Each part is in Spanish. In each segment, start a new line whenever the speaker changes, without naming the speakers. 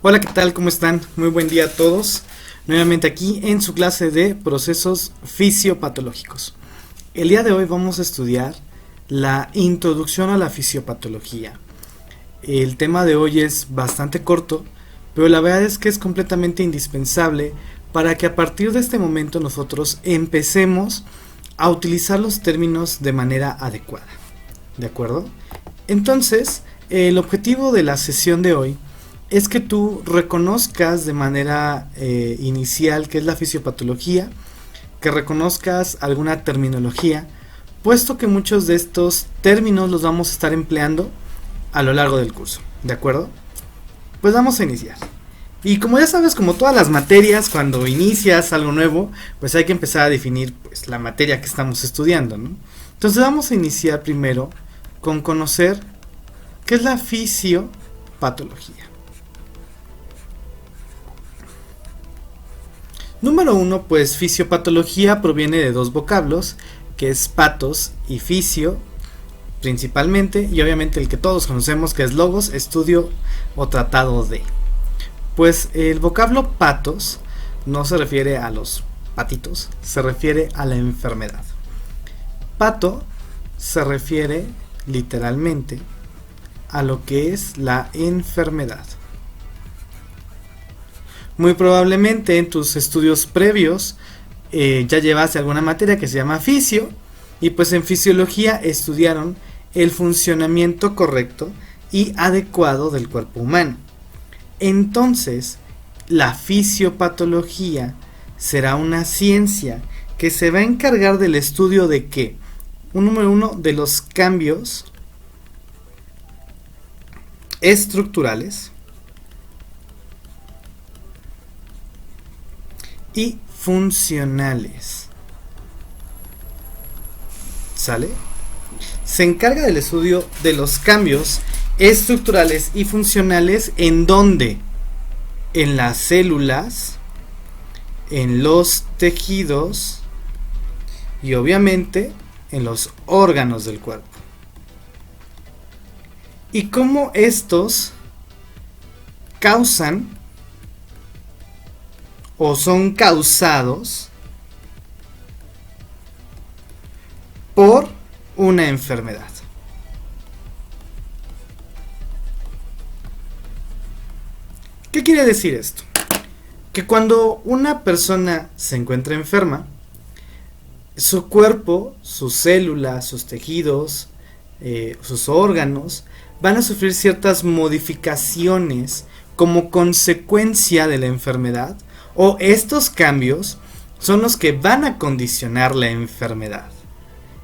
Hola, ¿qué tal? ¿Cómo están? Muy buen día a todos. Nuevamente aquí en su clase de procesos fisiopatológicos. El día de hoy vamos a estudiar la introducción a la fisiopatología. El tema de hoy es bastante corto, pero la verdad es que es completamente indispensable para que a partir de este momento nosotros empecemos a utilizar los términos de manera adecuada. ¿De acuerdo? Entonces, el objetivo de la sesión de hoy es que tú reconozcas de manera inicial qué es la fisiopatología, que reconozcas alguna terminología, puesto que muchos de estos términos los vamos a estar empleando a lo largo del curso, ¿de acuerdo? Pues vamos a iniciar. Y como ya sabes, como todas las materias, cuando inicias algo nuevo, pues hay que empezar a definir pues, la materia que estamos estudiando, ¿no? Entonces vamos a iniciar primero con conocer qué es la fisiopatología. Número 1, pues fisiopatología proviene de dos vocablos, que es patos y fisio, principalmente, y obviamente el que todos conocemos que es logos, estudio o tratado de. Pues el vocablo patos no se refiere a los patitos, se refiere a la enfermedad. Pato se refiere literalmente a lo que es la enfermedad. Muy probablemente en tus estudios previos ya llevaste alguna materia que se llama fisio, y pues en fisiología estudiaron el funcionamiento correcto y adecuado del cuerpo humano. Entonces, la fisiopatología será una ciencia que se va a encargar del estudio de qué. Número 1, de los cambios estructurales y funcionales. ¿Sale? Se encarga del estudio de los cambios estructurales y funcionales en donde, en las células, en los tejidos y obviamente en los órganos del cuerpo. Y cómo estos causan o son causados por una enfermedad. ¿Qué quiere decir esto? Que cuando una persona se encuentra enferma, su cuerpo, sus células, sus tejidos, sus órganos van a sufrir ciertas modificaciones como consecuencia de la enfermedad, o estos cambios son los que van a condicionar la enfermedad.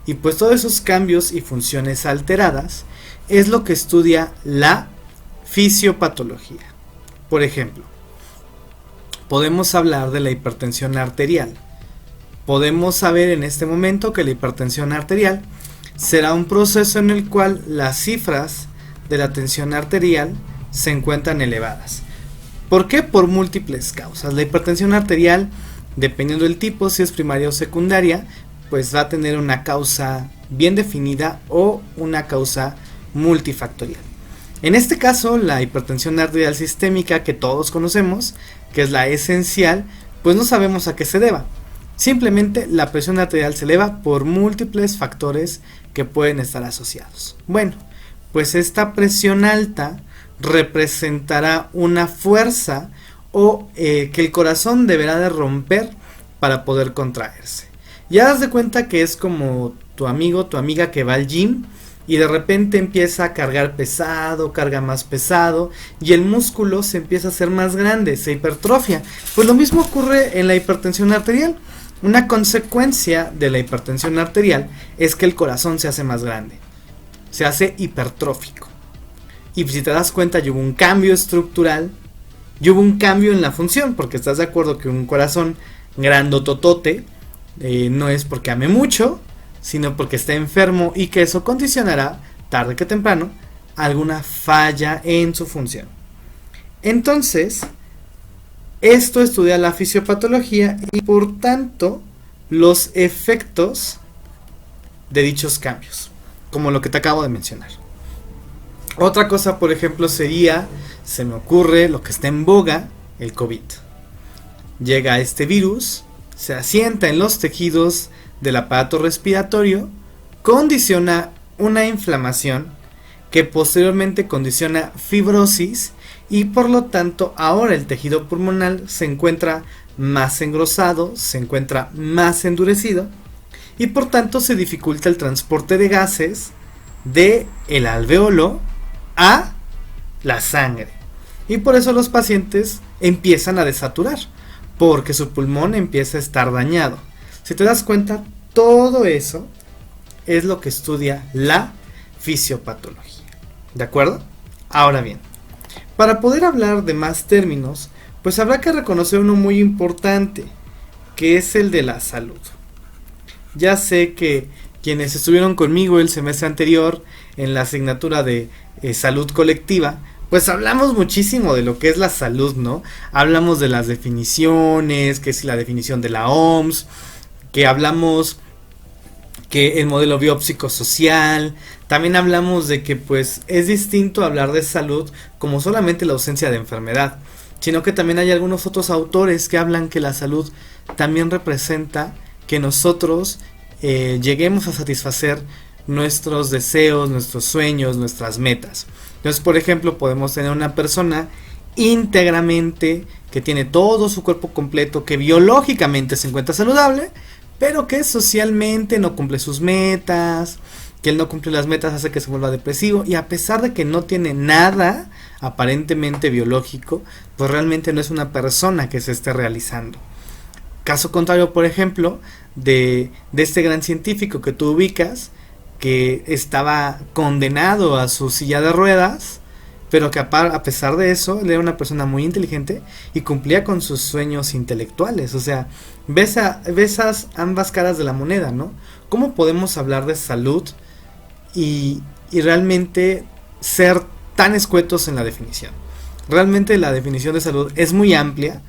Y pues todos esos cambios y funciones alteradas es lo que estudia la fisiopatología. Por ejemplo, podemos hablar de la hipertensión arterial. Podemos saber en este momento que la hipertensión arterial será un proceso en el cual las cifras de la tensión arterial se encuentran elevadas. ¿Por qué? Por múltiples causas. La hipertensión arterial, dependiendo del tipo, si es primaria o secundaria, pues va a tener una causa bien definida o una causa multifactorial. En este caso, la hipertensión arterial sistémica que todos conocemos, que es la esencial, pues no sabemos a qué se deba. Simplemente la presión arterial se eleva por múltiples factores que pueden estar asociados. Bueno, pues esta presión alta representará una fuerza o que el corazón deberá de romper para poder contraerse. Ya das de cuenta que es como tu amigo, tu amiga que va al gym y de repente empieza a cargar pesado, carga más pesado y el músculo se empieza a hacer más grande, se hipertrofia. Pues lo mismo ocurre en la hipertensión arterial. Una consecuencia de la hipertensión arterial es que el corazón se hace más grande, se hace hipertrófico. Y si te das cuenta, hubo un cambio estructural, hubo un cambio en la función, porque estás de acuerdo que un corazón grandototote no es porque ame mucho, sino porque está enfermo y que eso condicionará, tarde que temprano, alguna falla en su función. Entonces, esto estudia la fisiopatología y por tanto los efectos de dichos cambios, como lo que te acabo de mencionar. Otra cosa, por ejemplo, sería, se me ocurre lo que está en boga, el COVID. Llega este virus, se asienta en los tejidos del aparato respiratorio, condiciona una inflamación que posteriormente condiciona fibrosis y por lo tanto ahora el tejido pulmonar se encuentra más engrosado, se encuentra más endurecido y por tanto se dificulta el transporte de gases de el alvéolo a la sangre y por eso los pacientes empiezan a desaturar porque su pulmón empieza a estar dañado. Si te das cuenta, todo eso es lo que estudia la fisiopatología. ¿De acuerdo? Ahora bien, para poder hablar de más términos, pues habrá que reconocer uno muy importante, que es el de la salud. Ya sé que quienes estuvieron conmigo el semestre anterior en la asignatura de salud colectiva, pues hablamos muchísimo de lo que es la salud, ¿no? Hablamos de las definiciones, que es la definición de la OMS, que hablamos que el modelo biopsicosocial, también hablamos de que pues es distinto hablar de salud como solamente la ausencia de enfermedad, sino que también hay algunos otros autores que hablan que la salud también representa que nosotros lleguemos a satisfacer nuestros deseos, nuestros sueños, nuestras metas. Entonces, por ejemplo, podemos tener una persona íntegramente que tiene todo su cuerpo completo, que biológicamente se encuentra saludable, pero que socialmente no cumple sus metas, que él no cumple las metas hace que se vuelva depresivo y a pesar de que no tiene nada aparentemente biológico, pues realmente no es una persona que se esté realizando. Caso contrario, por ejemplo, de este gran científico que tú ubicas, que estaba condenado a su silla de ruedas, pero que a pesar de eso, él era una persona muy inteligente y cumplía con sus sueños intelectuales. O sea, ves ambas caras de la moneda, ¿no? ¿Cómo podemos hablar de salud y realmente ser tan escuetos en la definición? Realmente la definición de salud es muy amplia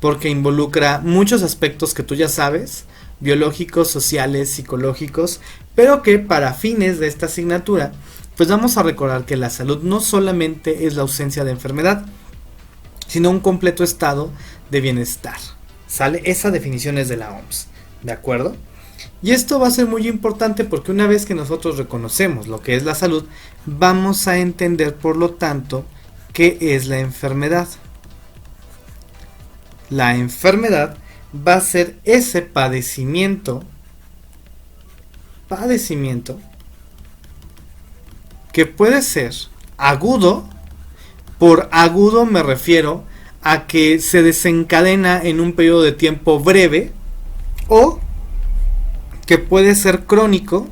porque involucra muchos aspectos que tú ya sabes, biológicos, sociales, psicológicos, pero que para fines de esta asignatura pues vamos a recordar que la salud no solamente es la ausencia de enfermedad, sino un completo estado de bienestar. ¿Sale? Esa definición es de la OMS, ¿de acuerdo? Y esto va a ser muy importante porque una vez que nosotros reconocemos lo que es la salud, vamos a entender por lo tanto qué es la enfermedad. La enfermedad va a ser ese padecimiento que puede ser agudo. Por agudo me refiero a que se desencadena en un periodo de tiempo breve, o que puede ser crónico,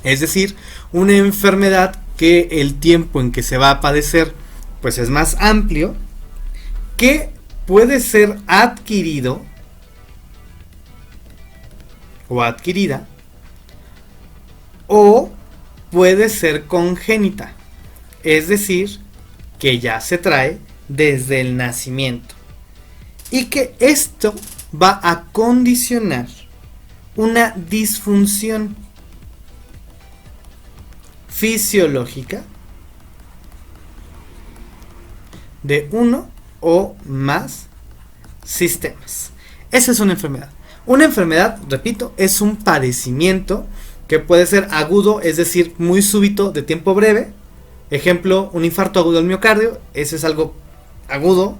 es decir, una enfermedad que el tiempo en que se va a padecer pues es más amplio, que puede ser adquirido o adquirida, o puede ser congénita, es decir, que ya se trae desde el nacimiento y que esto va a condicionar una disfunción fisiológica de uno o más sistemas. Esa es una enfermedad. Una enfermedad, repito, es un padecimiento que puede ser agudo, es decir, muy súbito, de tiempo breve. Ejemplo, un infarto agudo del miocardio, ese es algo agudo.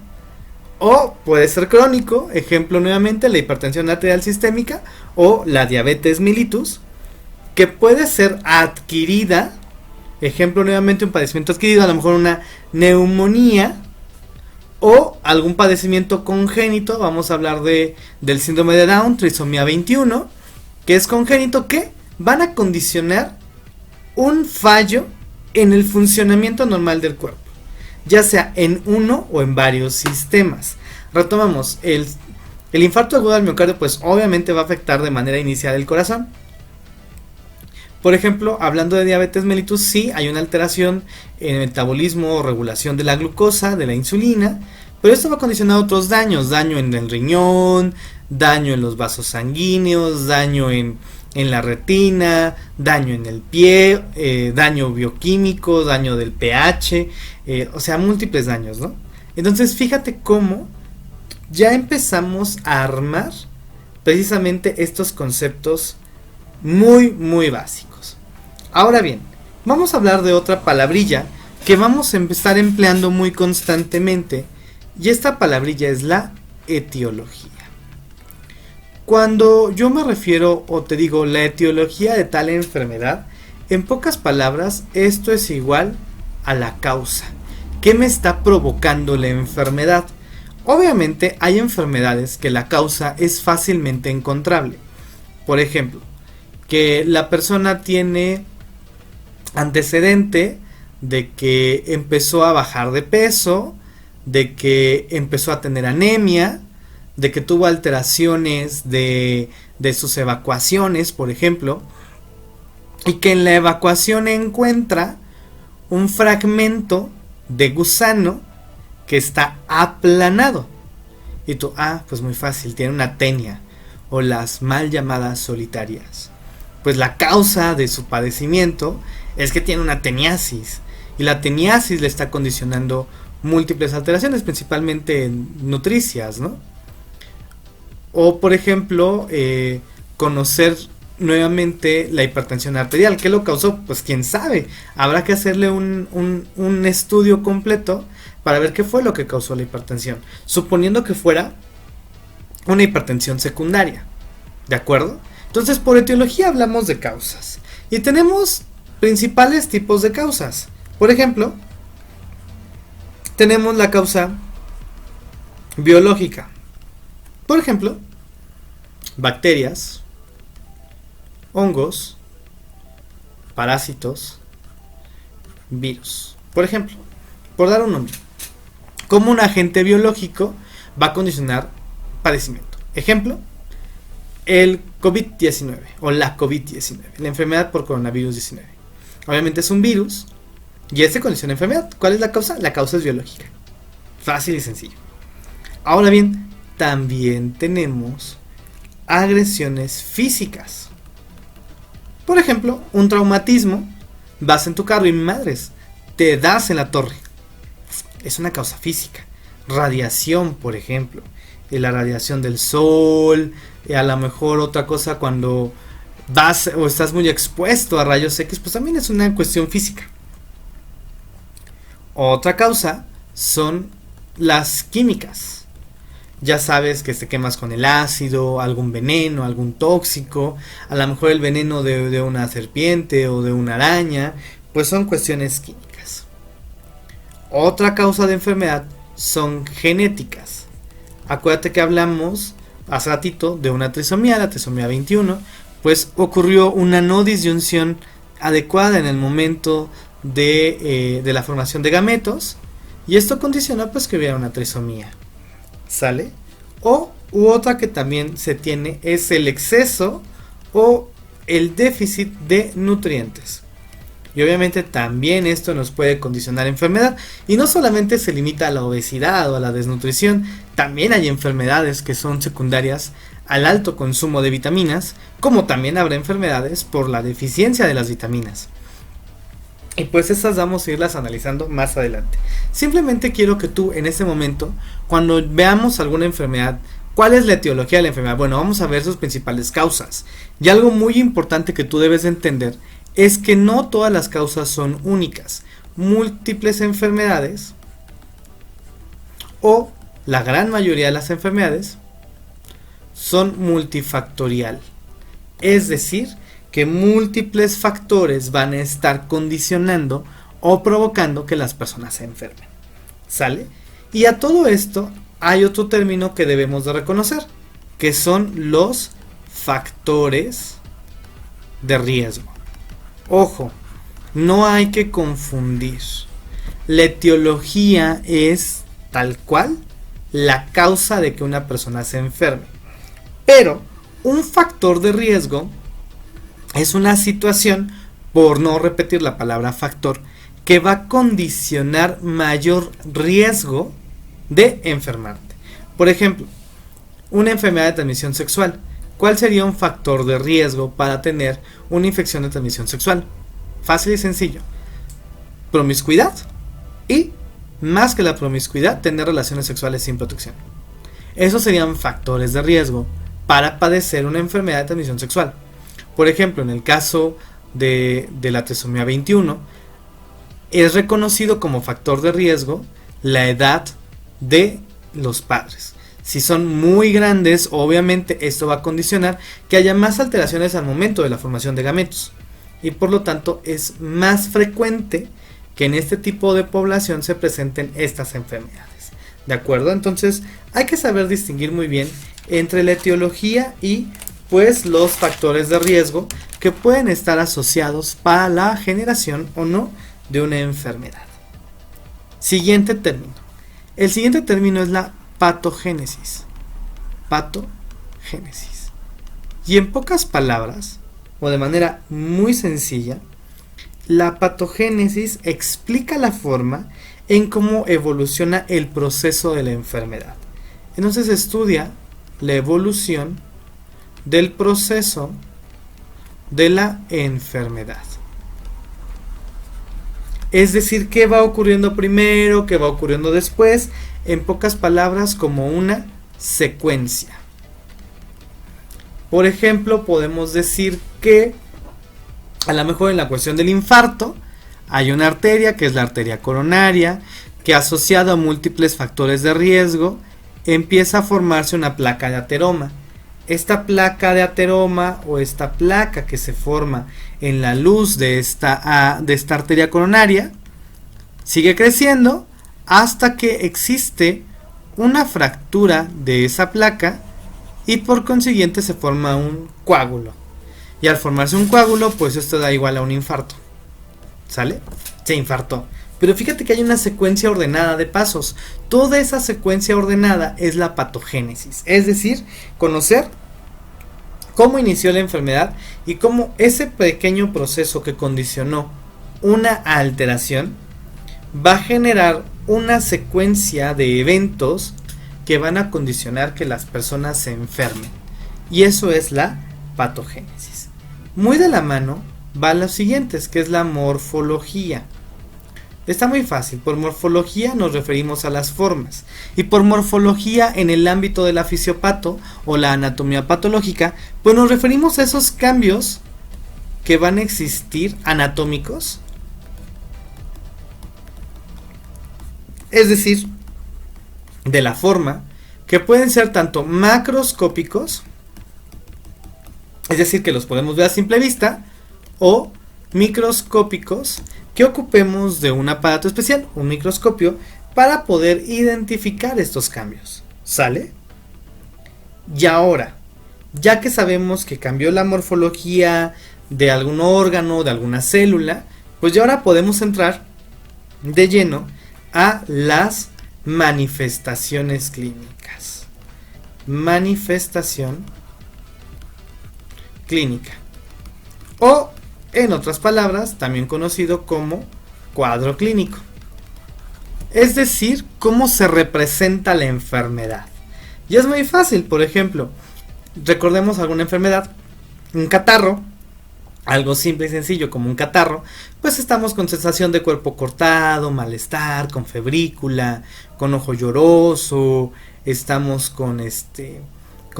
O puede ser crónico, ejemplo nuevamente, la hipertensión arterial sistémica o la diabetes mellitus, que puede ser adquirida, ejemplo nuevamente un padecimiento adquirido, a lo mejor una neumonía, o algún padecimiento congénito. Vamos a hablar del síndrome de Down, trisomía 21, que es congénito, que van a condicionar un fallo en el funcionamiento normal del cuerpo, ya sea en uno o en varios sistemas. Retomamos, el infarto agudo del miocardio pues obviamente va a afectar de manera inicial el corazón. Por ejemplo, hablando de diabetes mellitus, sí hay una alteración en el metabolismo o regulación de la glucosa, de la insulina, pero esto va a condicionar otros daños, daño en el riñón, daño en los vasos sanguíneos, daño en en la retina, daño en el pie, daño bioquímico, daño del pH, o sea, múltiples daños, ¿no? Entonces fíjate cómo ya empezamos a armar precisamente estos conceptos muy, muy básicos. Ahora bien, vamos a hablar de otra palabrilla que vamos a estar empleando muy constantemente, y esta palabrilla es la etiología. Cuando yo me refiero o te digo la etiología de tal enfermedad, en pocas palabras, esto es igual a la causa. ¿Qué me está provocando la enfermedad? Obviamente hay enfermedades que la causa es fácilmente encontrable. Por ejemplo, que la persona tiene antecedente de que empezó a bajar de peso, de que empezó a tener anemia, de que tuvo alteraciones de sus evacuaciones, por ejemplo, y que en la evacuación encuentra un fragmento de gusano que está aplanado. Y tú, pues muy fácil, tiene una tenia, o las mal llamadas solitarias. Pues la causa de su padecimiento es que tiene una teniasis, y la teniasis le está condicionando múltiples alteraciones, principalmente nutricias, ¿no? O por ejemplo, conocer nuevamente la hipertensión arterial. ¿Qué lo causó? Pues quién sabe. Habrá que hacerle un estudio completo para ver qué fue lo que causó la hipertensión, suponiendo que fuera una hipertensión secundaria. ¿De acuerdo? Entonces, por etiología hablamos de causas. Y tenemos principales tipos de causas. Por ejemplo, tenemos la causa biológica. Por ejemplo, bacterias, hongos, parásitos, virus. Por ejemplo, por dar un nombre, como un agente biológico va a condicionar padecimiento. Ejemplo, el COVID-19 o la COVID-19, la enfermedad por coronavirus 19. Obviamente es un virus y este condiciona enfermedad. ¿Cuál es la causa? La causa es biológica. Fácil y sencillo. Ahora bien, también tenemos agresiones físicas. Por ejemplo, un traumatismo, vas en tu carro y madres, te das en la torre. Es una causa física. Radiación, por ejemplo, la radiación del sol, a lo mejor otra cosa cuando vas o estás muy expuesto a rayos X, pues también es una cuestión física. Otra causa son las químicas. Ya sabes que te quemas con el ácido, algún veneno, algún tóxico, a lo mejor el veneno de una serpiente o de una araña, pues son cuestiones químicas. Otra causa de enfermedad son genéticas. Acuérdate que hablamos hace ratito de una trisomía, la trisomía 21, pues ocurrió una no disyunción adecuada en el momento de la formación de gametos, y esto condiciona pues que hubiera una trisomía. ¿Sale? U otra que también se tiene es el exceso o el déficit de nutrientes. Y obviamente también esto nos puede condicionar enfermedad. Y no solamente se limita a la obesidad o a la desnutrición, también hay enfermedades que son secundarias al alto consumo de vitaminas, como también habrá enfermedades por la deficiencia de las vitaminas. Y pues esas vamos a irlas analizando más adelante. Simplemente quiero que tú en este momento, cuando veamos alguna enfermedad, ¿cuál es la etiología de la enfermedad? Bueno, vamos a ver sus principales causas. Y algo muy importante que tú debes de entender es que no todas las causas son únicas. Múltiples enfermedades o la gran mayoría de las enfermedades son multifactorial. Es decir, que múltiples factores van a estar condicionando o provocando que las personas se enfermen. ¿Sale? Y a todo esto hay otro término que debemos de reconocer, que son los factores de riesgo. Ojo, no hay que confundir. La etiología es tal cual la causa de que una persona se enferme. Pero un factor de riesgo es una situación, por no repetir la palabra factor, que va a condicionar mayor riesgo de enfermarte. Por ejemplo, una enfermedad de transmisión sexual. ¿cuál sería un factor de riesgo para tener una infección de transmisión sexual? Fácil y sencillo. Promiscuidad y, más que la promiscuidad, tener relaciones sexuales sin protección. Esos serían factores de riesgo para padecer una enfermedad de transmisión sexual. Por ejemplo, en el caso de la trisomía 21, es reconocido como factor de riesgo la edad de los padres. Si son muy grandes, obviamente esto va a condicionar que haya más alteraciones al momento de la formación de gametos. Y por lo tanto es más frecuente que en este tipo de población se presenten estas enfermedades. ¿De acuerdo? Entonces hay que saber distinguir muy bien entre la etiología y pues los factores de riesgo que pueden estar asociados para la generación o no de una enfermedad. Siguiente término. El siguiente término es la patogénesis. Patogénesis. Y en pocas palabras, o de manera muy sencilla, la patogénesis explica la forma en cómo evoluciona el proceso de la enfermedad. Entonces estudia la evolución del proceso de la enfermedad. Es decir, qué va ocurriendo primero, qué va ocurriendo después, en pocas palabras, como una secuencia. Por ejemplo, podemos decir que a lo mejor en la cuestión del infarto hay una arteria, que es la arteria coronaria, que asociada a múltiples factores de riesgo empieza a formarse una placa de ateroma. Esta placa de ateroma o esta placa que se forma en la luz de esta arteria coronaria sigue creciendo hasta que existe una fractura de esa placa y por consiguiente se forma un coágulo. Y al formarse un coágulo, pues esto da igual a un infarto. ¿Sale? Se infartó. Pero fíjate que hay una secuencia ordenada de pasos. Toda esa secuencia ordenada es la patogénesis. Es decir, conocer cómo inició la enfermedad y cómo ese pequeño proceso que condicionó una alteración va a generar una secuencia de eventos que van a condicionar que las personas se enfermen. Y eso es la patogénesis. Muy de la mano van los siguientes, que es la morfología. Está muy fácil. Por morfología nos referimos a las formas. Y por morfología en el ámbito de la fisiopato o la anatomía patológica, pues nos referimos a esos cambios que van a existir anatómicos. Es decir, de la forma, que pueden ser tanto macroscópicos, es decir, que los podemos ver a simple vista, o microscópicos, que ocupemos de un aparato especial, un microscopio, para poder identificar estos cambios. ¿Sale? Y ahora, ya que sabemos que cambió la morfología de algún órgano, de alguna célula, pues ya ahora podemos entrar de lleno a las manifestaciones clínicas. Manifestación clínica. O, en otras palabras, también conocido como cuadro clínico. Es decir, cómo se representa la enfermedad. Y es muy fácil, por ejemplo, recordemos alguna enfermedad, un catarro, algo simple y sencillo como un catarro, pues estamos con sensación de cuerpo cortado, malestar, con febrícula, con ojo lloroso, estamos con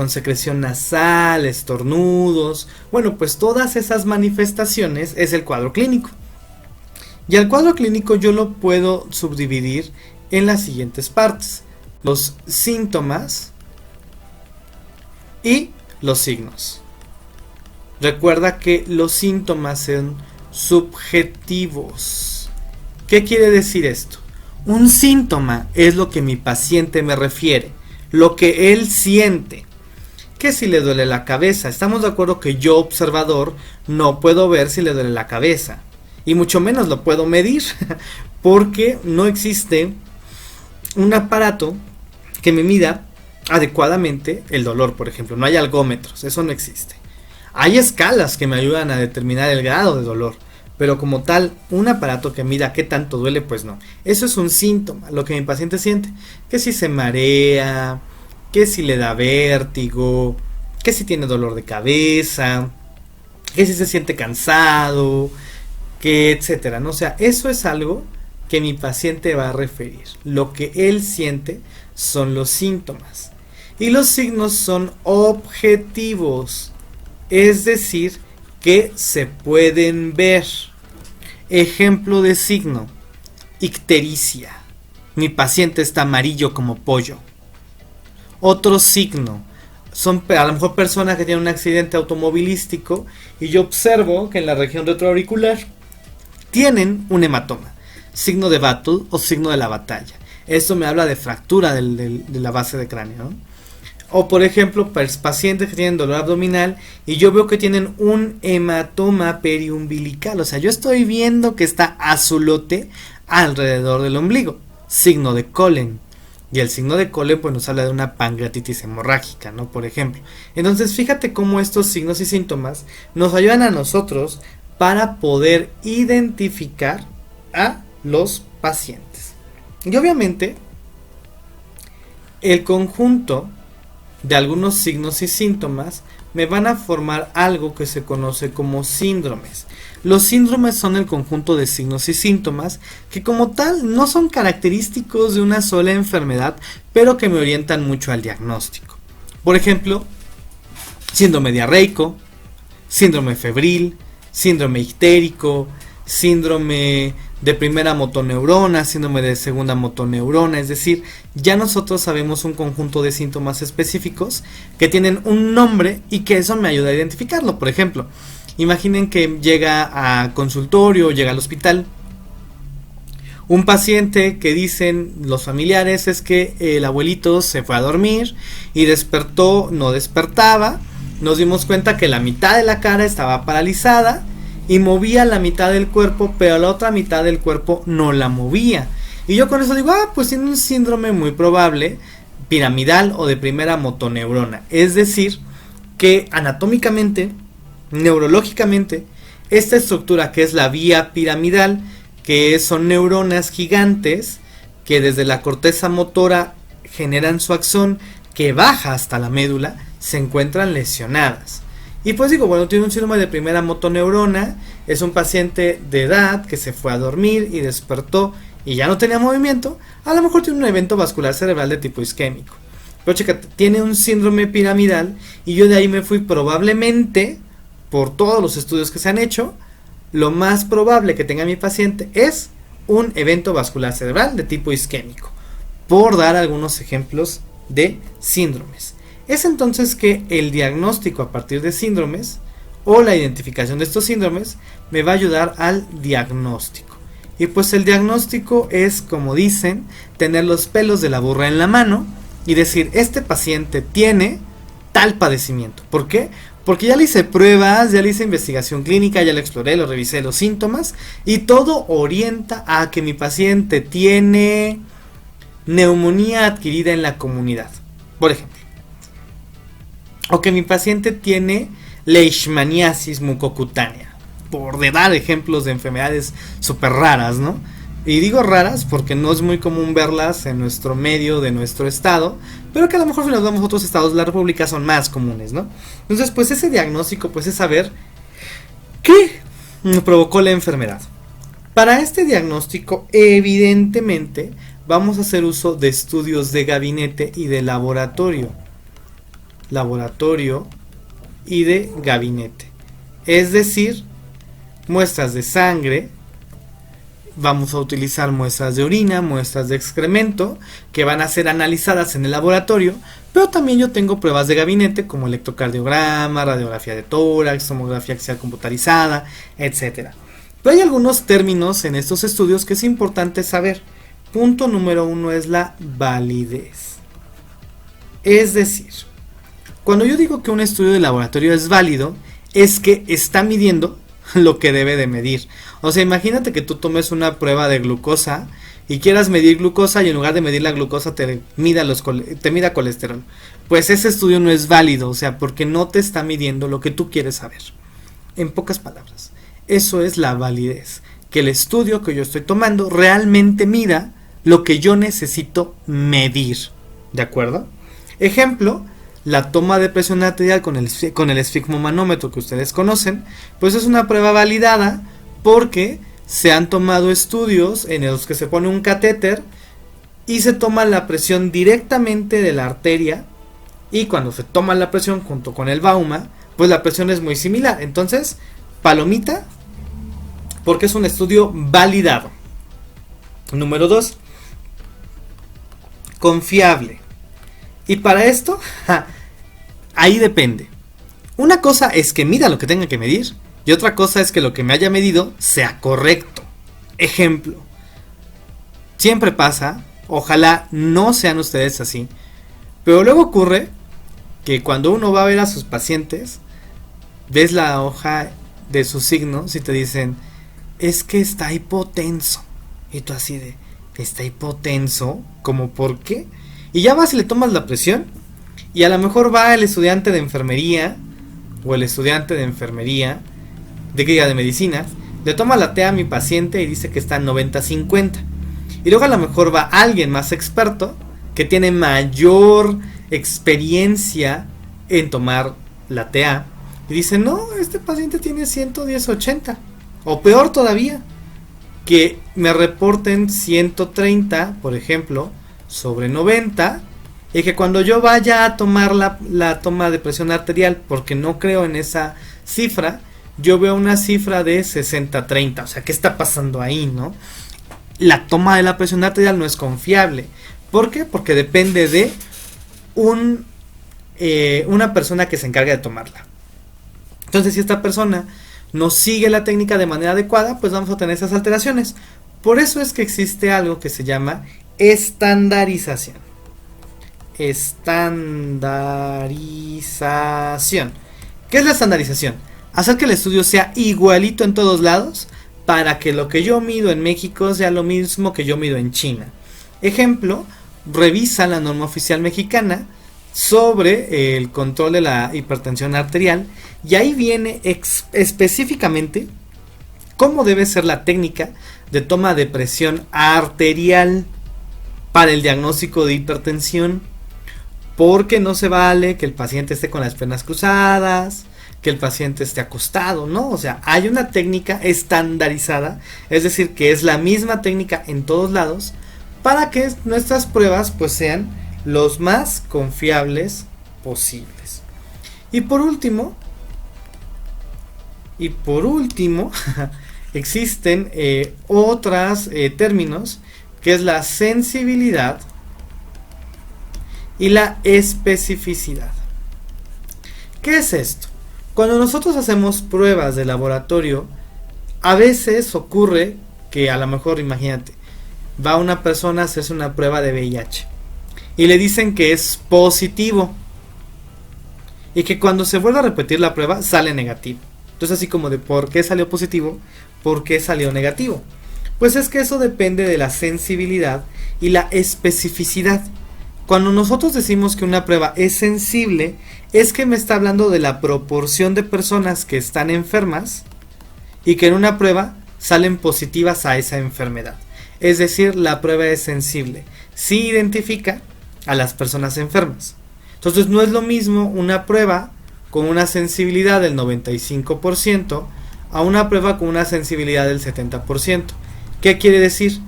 secreción nasal, estornudos. Bueno, pues todas esas manifestaciones es el cuadro clínico. Y al cuadro clínico yo lo puedo subdividir en las siguientes partes: los síntomas y los signos. Recuerda que los síntomas son subjetivos. ¿Qué quiere decir esto? Un síntoma es lo que mi paciente me refiere, lo que él siente. Que si le duele la cabeza, estamos de acuerdo que yo, observador, no puedo ver si le duele la cabeza, y mucho menos lo puedo medir, porque no existe un aparato que me mida adecuadamente el dolor. Por ejemplo, no hay algómetros, eso no existe. Hay escalas que me ayudan a determinar el grado de dolor, pero como tal, un aparato que mida qué tanto duele, pues no. Eso es un síntoma, lo que mi paciente siente, que si se marea, que si le da vértigo, que si tiene dolor de cabeza, que si se siente cansado, que etcétera, ¿no? O sea, eso es algo que mi paciente va a referir. Lo que él siente son los síntomas. Y los signos son objetivos, es decir, que se pueden ver. Ejemplo de signo: ictericia. Mi paciente está amarillo como pollo. Otro signo: son a lo mejor personas que tienen un accidente automovilístico y yo observo que en la región retroauricular tienen un hematoma, signo de battle o signo de la batalla. Esto me habla de fractura de la base de cráneo, ¿no? O por ejemplo, pacientes que tienen dolor abdominal y yo veo que tienen un hematoma periumbilical, o sea, yo estoy viendo que está azulote alrededor del ombligo, signo de Colen. Y el signo de Colen pues nos habla de una pancreatitis hemorrágica, ¿no? Por ejemplo. Entonces fíjate cómo estos signos y síntomas nos ayudan a nosotros para poder identificar a los pacientes. Y obviamente el conjunto de algunos signos y síntomas me van a formar algo que se conoce como síndromes. Los síndromes son el conjunto de signos y síntomas que como tal no son característicos de una sola enfermedad, pero que me orientan mucho al diagnóstico. Por ejemplo, síndrome diarreico, síndrome febril, síndrome ictérico, síndrome de primera motoneurona, síndrome de segunda motoneurona, es decir, ya nosotros sabemos un conjunto de síntomas específicos que tienen un nombre y que eso me ayuda a identificarlo. Por ejemplo, imaginen que llega a consultorio, llega al hospital un paciente que dicen los familiares es que el abuelito se fue a dormir y despertó, no despertaba, nos dimos cuenta que la mitad de la cara estaba paralizada y movía la mitad del cuerpo, pero la otra mitad del cuerpo no la movía. Y yo con eso digo, pues tiene un síndrome muy probable piramidal o de primera motoneurona. Es decir, que anatómicamente, neurológicamente, esta estructura que es la vía piramidal, que son neuronas gigantes que desde la corteza motora generan su axón que baja hasta la médula, se encuentran lesionadas. Y pues digo, bueno, tiene un síndrome de primera motoneurona, es un paciente de edad que se fue a dormir y despertó y ya no tenía movimiento, a lo mejor tiene un evento vascular cerebral de tipo isquémico. Pero chécate, tiene un síndrome piramidal y yo de ahí me fui probablemente, por todos los estudios que se han hecho, lo más probable que tenga mi paciente es un evento vascular cerebral de tipo isquémico, por dar algunos ejemplos de síndromes. Es entonces que el diagnóstico a partir de síndromes o la identificación de estos síndromes me va a ayudar al diagnóstico. Y pues el diagnóstico es, como dicen, tener los pelos de la burra en la mano y decir, este paciente tiene tal padecimiento. ¿Por qué? Porque ya le hice pruebas, ya le hice investigación clínica, ya lo exploré, lo revisé los síntomas y todo orienta a que mi paciente tiene neumonía adquirida en la comunidad, por ejemplo. O que mi paciente tiene leishmaniasis mucocutánea, por dar ejemplos de enfermedades súper raras, ¿no? Y digo raras porque no es muy común verlas en nuestro medio de nuestro estado, pero que a lo mejor si nos vamos a otros estados de la república son más comunes, ¿no? Entonces pues ese diagnóstico pues es saber qué provocó la enfermedad. Para este diagnóstico evidentemente vamos a hacer uso de estudios de gabinete y de laboratorio y de gabinete, es decir, muestras de sangre, vamos a utilizar muestras de orina, muestras de excremento, que van a ser analizadas en el laboratorio, pero también yo tengo pruebas de gabinete como electrocardiograma, radiografía de tórax, tomografía axial computarizada, etc. Pero hay algunos términos en estos estudios que es importante saber. Punto número 1 es la validez. Es decir, cuando yo digo que un estudio de laboratorio es válido, es que está midiendo lo que debe de medir. O sea, imagínate que tú tomes una prueba de glucosa y quieras medir glucosa y en lugar de medir la glucosa te mida colesterol. Pues ese estudio no es válido, o sea, porque no te está midiendo lo que tú quieres saber. En pocas palabras, eso es la validez. Que el estudio que yo estoy tomando realmente mida lo que yo necesito medir. ¿De acuerdo? Ejemplo, la toma de presión arterial con el esfigmomanómetro que ustedes conocen, pues es una prueba validada porque se han tomado estudios en los que se pone un catéter y se toma la presión directamente de la arteria, y cuando se toma la presión junto con el Bauma, pues la presión es muy similar. Entonces, palomita, porque es un estudio validado. Número 2, confiable. Y para esto, ahí depende. Una cosa es que mida lo que tenga que medir, y otra cosa es que lo que me haya medido sea correcto. Ejemplo, siempre pasa, ojalá no sean ustedes así, pero luego ocurre que cuando uno va a ver a sus pacientes, ves la hoja de sus signos y te dicen, es que está hipotenso. Y tú así de, ¿está hipotenso? ¿Cómo por qué? Y ya vas y le tomas la presión, y a lo mejor va el estudiante de enfermería, o el estudiante de enfermería, de medicina, le toma la TA a mi paciente y dice que está en 90-50. Y luego a lo mejor va alguien más experto, que tiene mayor experiencia en tomar la TA, y dice, no, este paciente tiene 110-80. O peor todavía, que me reporten 130, por ejemplo, sobre 90, y que cuando yo vaya a tomar la toma de presión arterial, porque no creo en esa cifra, yo veo una cifra de 60-30. O sea, ¿qué está pasando ahí, no? La toma de la presión arterial no es confiable. ¿Por qué? Porque depende de una persona que se encargue de tomarla. Entonces, si esta persona no sigue la técnica de manera adecuada, pues vamos a tener esas alteraciones. Por eso es que existe algo que se llama estandarización. Estandarización. ¿Qué es la estandarización? Hacer que el estudio sea igualito en todos lados, para que lo que yo mido en México sea lo mismo que yo mido en China. Ejemplo, revisa la norma oficial mexicana sobre el control de la hipertensión arterial, y ahí viene específicamente cómo debe ser la técnica de toma de presión arterial para el diagnóstico de hipertensión, porque no se vale que el paciente esté con las piernas cruzadas, que el paciente esté acostado, ¿no? O sea, hay una técnica estandarizada, es decir, que es la misma técnica en todos lados, para que nuestras pruebas pues sean los más confiables posibles. Y por último, existen otros términos, que es la sensibilidad y la especificidad. ¿Qué es esto? Cuando nosotros hacemos pruebas de laboratorio, a veces ocurre que a lo mejor, imagínate, va una persona a hacerse una prueba de VIH y le dicen que es positivo, y que cuando se vuelve a repetir la prueba sale negativo. Entonces, así como de ¿por qué salió positivo? ¿Por qué salió negativo? Pues es que eso depende de la sensibilidad y la especificidad. Cuando nosotros decimos que una prueba es sensible, es que me está hablando de la proporción de personas que están enfermas y que en una prueba salen positivas a esa enfermedad. Es decir, la prueba es sensible, sí identifica a las personas enfermas. Entonces no es lo mismo una prueba con una sensibilidad del 95% a una prueba con una sensibilidad del 70%. ¿Qué quiere decir?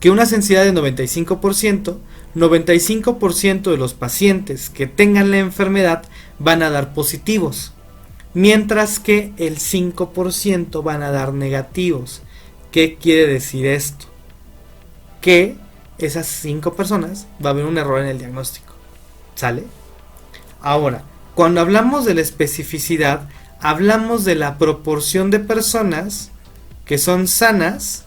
Que una sensibilidad del 95% de los pacientes que tengan la enfermedad van a dar positivos, mientras que el 5% van a dar negativos. ¿Qué quiere decir esto? Que esas 5 personas va a haber un error en el diagnóstico. ¿Sale? Ahora, cuando hablamos de la especificidad, hablamos de la proporción de personas que son sanas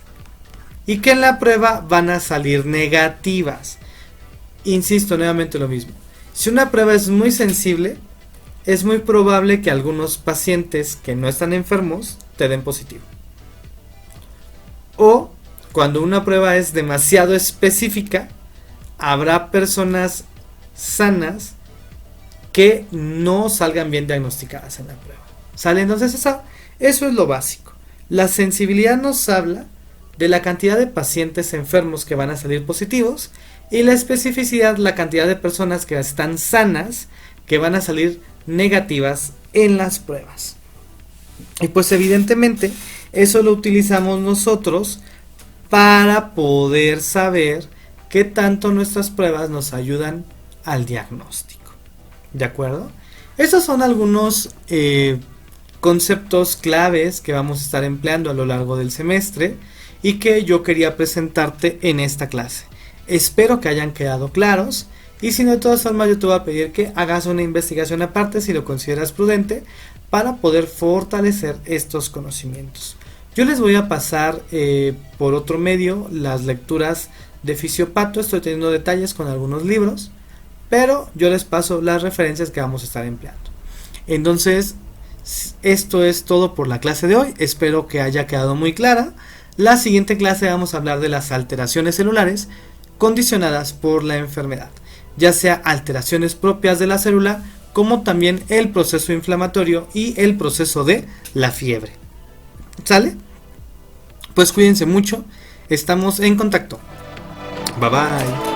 y que en la prueba van a salir negativas. Insisto nuevamente lo mismo. Si una prueba es muy sensible, es muy probable que algunos pacientes que no están enfermos te den positivo. O cuando una prueba es demasiado específica, habrá personas sanas que no salgan bien diagnosticadas en la prueba. ¿Sale? Entonces eso es lo básico. La sensibilidad nos habla de la cantidad de pacientes enfermos que van a salir positivos, y la especificidad, la cantidad de personas que están sanas que van a salir negativas en las pruebas. Y pues evidentemente eso lo utilizamos nosotros para poder saber qué tanto nuestras pruebas nos ayudan al diagnóstico. ¿De acuerdo? Estos son algunos conceptos claves que vamos a estar empleando a lo largo del semestre y que yo quería presentarte en esta clase. Espero que hayan quedado claros y si no, de todas formas yo te voy a pedir que hagas una investigación aparte si lo consideras prudente para poder fortalecer estos conocimientos. Yo les voy a pasar por otro medio las lecturas de Fisiopato, estoy teniendo detalles con algunos libros, pero yo les paso las referencias que vamos a estar empleando. Entonces, esto es todo por la clase de hoy, espero que haya quedado muy clara. La siguiente clase vamos a hablar de las alteraciones celulares condicionadas por la enfermedad, ya sea alteraciones propias de la célula, como también el proceso inflamatorio y el proceso de la fiebre. ¿Sale? Pues cuídense mucho, estamos en contacto. Bye bye.